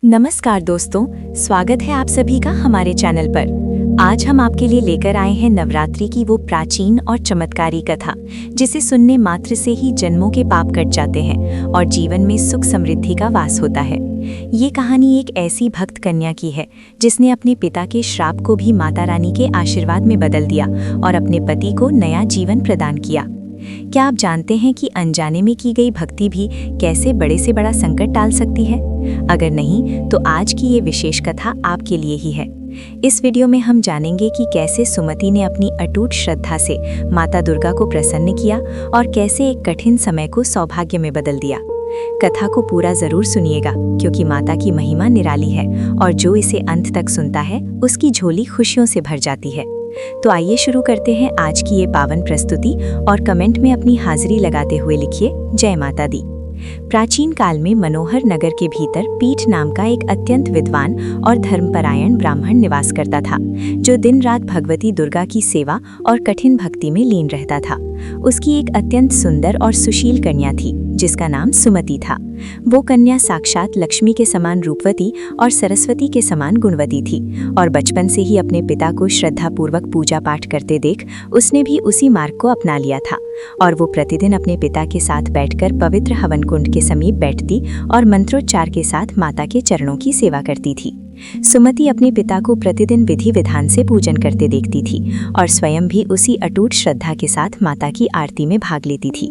नमस्कार दोस्तों, स्वागत है आप सभी का हमारे चैनल पर। आज हम आपके लिए लेकर आए हैं नवरात्रि की वो प्राचीन और चमत्कारी कथा जिसे सुनने मात्र से ही जन्मों के पाप कट जाते हैं और जीवन में सुख समृद्धि का वास होता है। ये कहानी एक ऐसी भक्त कन्या की है जिसने अपने पिता के श्राप को भी माता रानी के आशीर्वाद में बदल दिया और अपने पति को नया जीवन प्रदान किया। क्या आप जानते हैं कि अनजाने में की गई भक्ति भी कैसे बड़े से बड़ा संकट टाल सकती है? अगर नहीं तो आज की ये विशेष कथा आपके लिए ही है। इस वीडियो में हम जानेंगे कि कैसे सुमति ने अपनी अटूट श्रद्धा से माता दुर्गा को प्रसन्न किया और कैसे एक कठिन समय को सौभाग्य में बदल दिया। कथा को पूरा जरूर सुनिएगा क्योंकि माता की महिमा निराली है और जो इसे अंत तक सुनता है उसकी झोली खुशियों से भर जाती है। तो आइए शुरू करते हैं आज की ये पावन प्रस्तुति और कमेंट में अपनी हाजिरी लगाते हुए लिखिए जय माता दी। प्राचीन काल में मनोहर नगर के भीतर पीठ नाम का एक अत्यंत विद्वान और धर्मपरायण ब्राह्मण निवास करता था, जो दिन रात भगवती दुर्गा की सेवा और कठिन भक्ति में लीन रहता था। उसकी एक अत्यंत सुंदर और सुशील कन्या थी जिसका नाम सुमति था। वो कन्या साक्षात लक्ष्मी के समान रूपवती और सरस्वती के समान गुणवती थी और बचपन से ही अपने पिता को श्रद्धापूर्वक पूजा पाठ करते देख उसने भी उसी मार्ग को अपना लिया था और वो प्रतिदिन अपने पिता के साथ बैठकर पवित्र हवन कुंड के समीप बैठती और मंत्रोच्चार के साथ माता के चरणों की सेवा करती थी। सुमति अपने पिता को प्रतिदिन विधि विधान से पूजन करते देखती थी और स्वयं भी उसी अटूट श्रद्धा के साथ माता की आरती में भाग लेती थी।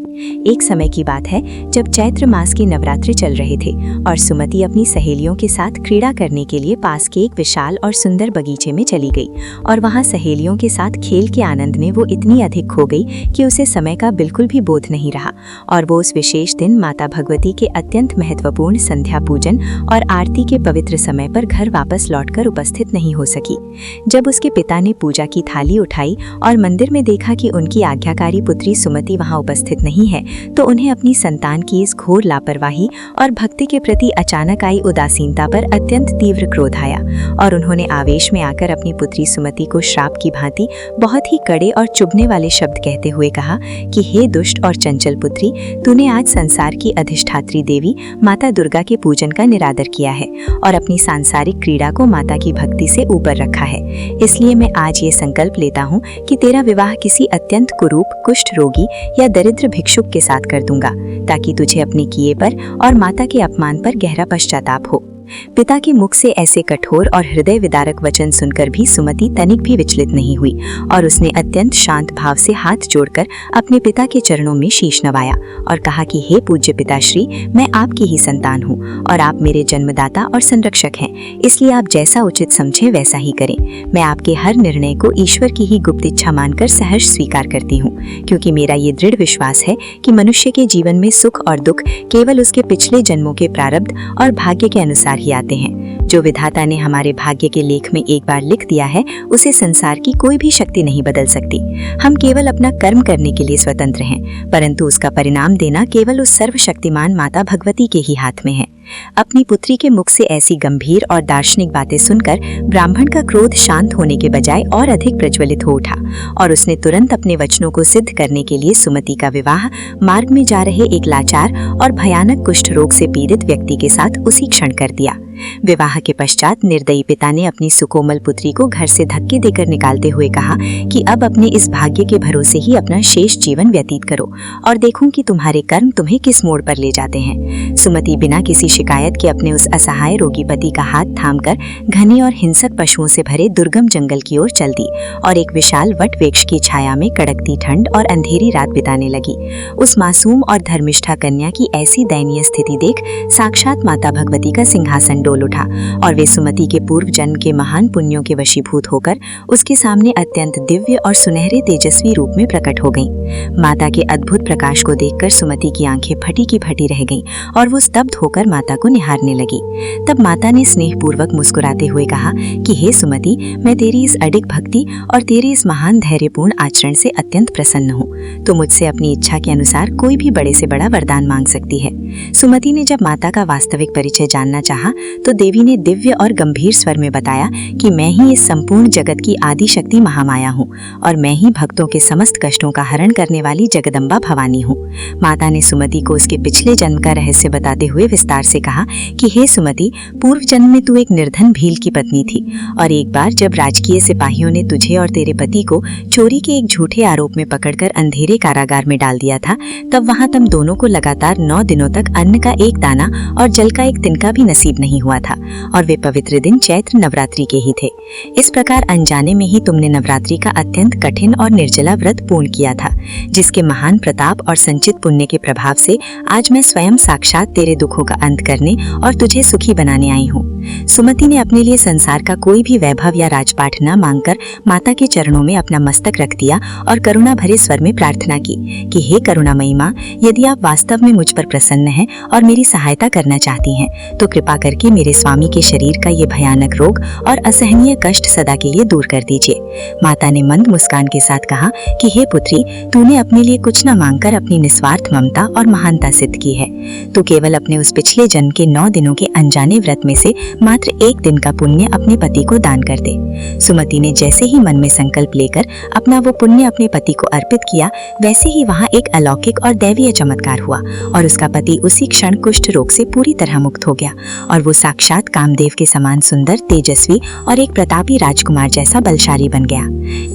एक समय की बात है जब चैत्र मास के नवरात्रि चल रहे थे और सुमति अपनी सहेलियों के साथ क्रीड़ा करने के लिए पास के एक विशाल और सुंदर बगीचे में चली गई और वहां सहेलियों के साथ खेल के आनंद में वो इतनी अधिक खो गई कि उसे समय का बिल्कुल भी बोध नहीं रहा और वो उस विशेष दिन माता भगवती के अत्यंत महत्वपूर्ण संध्या पूजन और आरती के पवित्र समय पर घर वापस लौटकर उपस्थित नहीं हो सकी। जब उसके पिता ने पूजा की थाली उठाई और मंदिर में देखा कि उनकी आज्ञाकारी पुत्री सुमति वहां उपस्थित नहीं है, तो उन्हें अपनी संतान की इस घोर लापरवाही और भक्ति के प्रति अचानक आई उदासीनता पर अत्यंत तीव्र क्रोध आया और उन्होंने आवेश में आकर अपनी पुत्री सुमति को श्राप की भांति बहुत ही कड़े और चुभने वाले शब्द कहते हुए कहा कि हे दुष्ट और चंचल पुत्री, तूने आज संसार की अधिष्ठात्री देवी माता दुर्गा के पूजन का निरादर किया है और अपनी सांसारिक क्रीड़ा को माता की भक्ति से ऊपर रखा है। इसलिए मैं आज ये संकल्प लेता हूँ कि तेरा विवाह किसी अत्यंत कुरूप, कुष्ठ रोगी या दरिद्र भिक्षुक के साथ कर दूंगा ताकि तुझे अपने किए पर और माता के अपमान पर गहरा पश्चाताप हो। पिता के मुख से ऐसे कठोर और हृदय विदारक वचन सुनकर भी सुमति तनिक भी विचलित नहीं हुई और उसने अत्यंत शांत भाव से हाथ जोड़कर अपने पिता के चरणों में शीश नवाया और कहा कि हे पूज्य पिताश्री, मैं आपकी ही संतान हूँ और आप मेरे जन्मदाता और संरक्षक हैं, इसलिए आप जैसा उचित समझें वैसा ही करें। मैं आपके हर निर्णय को ईश्वर की ही गुप्त इच्छा मानकर सहर्ष स्वीकार करती हूँ, क्योंकि मेरा ये दृढ़ विश्वास है कि मनुष्य के जीवन में सुख और दुख केवल उसके पिछले जन्मों के प्रारब्ध और भाग्य के अनुसार ही आते हैं। जो विधाता ने हमारे भाग्य के लेख में एक बार लिख दिया है उसे संसार की कोई भी शक्ति नहीं बदल सकती। हम केवल अपना कर्म करने के लिए स्वतंत्र हैं, परंतु उसका परिणाम देना केवल उस सर्वशक्तिमान माता भगवती के ही हाथ में है। अपनी पुत्री के मुख से ऐसी गंभीर और दार्शनिक बातें सुनकर ब्राह्मण का क्रोध शांत होने के बजाय और अधिक प्रज्वलित हो उठा और उसने तुरंत अपने वचनों को सिद्ध करने के लिए सुमति का विवाह मार्ग में जा रहे एक लाचार और भयानक कुष्ठ रोग से पीड़ित व्यक्ति के साथ उसी क्षण कर दिया। विवाह के पश्चात निर्दयी पिता ने अपनी सुकोमल पुत्री को घर से धक्के देकर निकालते हुए कहा कि अब अपने इस भाग्य के भरोसे ही अपना शेष जीवन व्यतीत करो और देखूं कि तुम्हारे कर्म तुम्हें किस मोड़ पर ले जाते हैं। सुमति बिना किसी शिकायत के अपने उस असहाय रोगी पति का हाथ थामकर घने और हिंसक पशुओं से भरे दुर्गम जंगल की ओर चल दी और एक विशाल वट वृक्ष की छाया में कड़कती ठंड और अंधेरी रात बिताने लगी। उस मासूम और धर्मिष्ठा कन्या की ऐसी दयनीय स्थिति देख साक्षात माता भगवती का सिंहासन डोल उठा और वे सुमति के पूर्व जन्म के महान पुण्यों के वशीभूत होकर उसके सामने अत्यंत दिव्य और सुनहरे तेजस्वी रूप में प्रकट हो गईं। माता के अद्भुत प्रकाश को देखकर सुमति की आंखें फटी की फटी रह गईं और वो स्तब्ध होकर माता को निहारने लगी। तब माता ने स्नेहपूर्वक मुस्कुराते हुए कहा कि हे सुमति, मैं तेरी इस अडिग भक्ति और तेरी इस महान धैर्यपूर्ण आचरण से अत्यंत प्रसन्न हूँ। तो मुझसे अपनी इच्छा के अनुसार कोई भी बड़े से बड़ा वरदान मांग सकती है। सुमति ने जब माता का वास्तविक परिचय जानना चाहा तो देवी ने दिव्य और गंभीर स्वर में बताया कि मैं ही इस संपूर्ण जगत की आदि शक्ति महामाया हूँ और मैं ही भक्तों के समस्त कष्टों का हरण करने वाली जगदम्बा भवानी हूँ। माता ने सुमति को उसके पिछले जन्म का रहस्य बताते हुए विस्तार से कहा कि हे सुमति, पूर्व जन्म में तू एक निर्धन भील की पत्नी थी और एक बार जब राजकीय सिपाहियों ने तुझे और तेरे पति को चोरी के एक झूठे आरोप में पकड़कर अंधेरे कारागार में डाल दिया था, तब वहां तुम दोनों को लगातार 9 दिनों तक अन्न का एक दाना और जल का एक तिनका भी नसीब नहीं हुआ था और वे पवित्र दिन चैत्र नवरात्रि के ही थे। इस प्रकार अनजाने में ही तुमने नवरात्रि का अत्यंत कठिन और निर्जला व्रत पूर्ण किया था, जिसके महान प्रताप और संचित पुण्य के प्रभाव से आज मैं स्वयं साक्षात तेरे दुखों का अंत करने और तुझे सुखी बनाने आई हूँ। सुमति ने अपने लिए संसार का कोई भी वैभव या राजपाट न मांगकर माता के चरणों में अपना मस्तक रख दिया और करुणा भरे स्वर में प्रार्थना की कि हे करुणामयी माँ, यदि आप वास्तव में मुझ पर प्रसन्न हैं और मेरी सहायता करना चाहती हैं, तो कृपा करके मेरे स्वामी के शरीर का ये भयानक रोग और असहनीय कष्ट सदा के लिए दूर कर दीजिए। माता ने मंद मुस्कान के साथ कहा कि हे पुत्री, तूने अपने लिए कुछ न मांगकर अपनी निस्वार्थ ममता और महानता सिद्ध की है। तू केवल अपने उस पिछले जन्म के 9 दिनों के अनजाने व्रत में से मात्र 1 दिन का पुण्य अपने पति को दान कर दे। सुमति ने जैसे ही मन में संकल्प लेकर अपना वो पुण्य अपने पति को अर्पित किया, वैसे ही वहाँ एक अलौकिक और दैवीय चमत्कार हुआ और उसका पति उसी क्षण कुष्ठ रोग से पूरी तरह मुक्त हो गया और वो साक्षात कामदेव के समान सुंदर, तेजस्वी और एक प्रतापी राजकुमार जैसा बलशाली बन गया।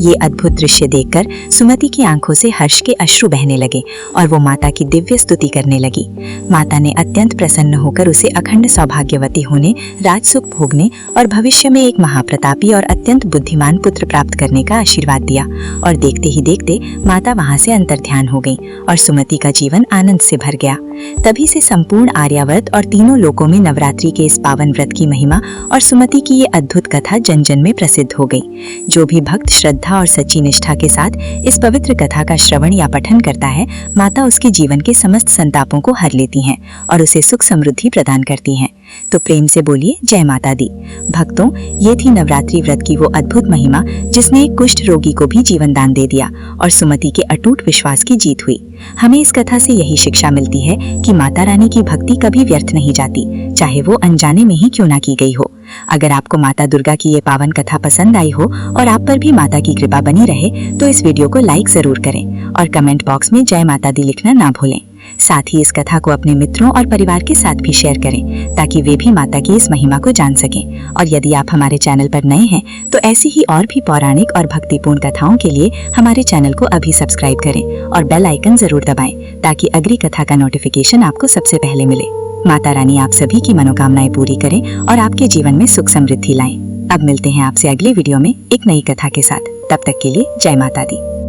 ये अद्भुत दृश्य देखकर सुमति की आंखों से हर्ष के अश्रु बहने लगे और वो माता की दिव्य स्तुति करने लगी। माता ने अत्यंत प्रसन्न होकर उसे अखंड सौभाग्यवती होने, राजसुख भोगने और भविष्य में एक महाप्रतापी और अत्यंत बुद्धिमान पुत्र प्राप्त करने का आशीर्वाद दिया और देखते ही देखते माता वहां से अंतर्ध्यान हो गई और सुमति का जीवन आनंद से भर गया। तभी से संपूर्ण आर्यावर्त और तीनों लोकों में नवरात्रि के इस पावन व्रत की महिमा और सुमति की ये अद्भुत कथा जन जन में प्रसिद्ध हो गई। जो भी भक्त श्रद्धा और सच्ची निष्ठा के साथ इस पवित्र कथा का श्रवण या पठन करता है, माता उसके जीवन के समस्त संतापों को हर लेती हैं और उसे सुख समृद्धि प्रदान करती हैं। तो प्रेम से बोलिए जय माता दी। भक्तों, ये थी नवरात्रि व्रत की वो अद्भुत महिमा जिसने एक कुष्ठ रोगी को भी जीवन दान दे दिया और सुमति के अटूट विश्वास की जीत हुई। हमें इस कथा से यही शिक्षा मिलती है कि माता रानी की भक्ति कभी व्यर्थ नहीं जाती, चाहे वो अनजाने में ही क्यों ना की गई हो। अगर आपको माता दुर्गा की ये पावन कथा पसंद आई हो और आप पर भी माता की कृपा बनी रहे, तो इस वीडियो को लाइक जरूर करें और कमेंट बॉक्स में जय माता दी लिखना ना भूलें। साथ ही इस कथा को अपने मित्रों और परिवार के साथ भी शेयर करें ताकि वे भी माता की इस महिमा को जान सकें। और यदि आप हमारे चैनल पर नए हैं तो ऐसी ही और भी पौराणिक और भक्तिपूर्ण कथाओं के लिए हमारे चैनल को अभी सब्सक्राइब करें और बेल आइकन जरूर दबाएं ताकि अगली कथा का नोटिफिकेशन आपको सबसे पहले मिले। माता रानी आप सभी की मनोकामनाएं पूरी करें और आपके जीवन में सुख समृद्धि लाएं। अब मिलते हैं आपसे अगले वीडियो में एक नई कथा के साथ। तब तक के लिए जय माता दी।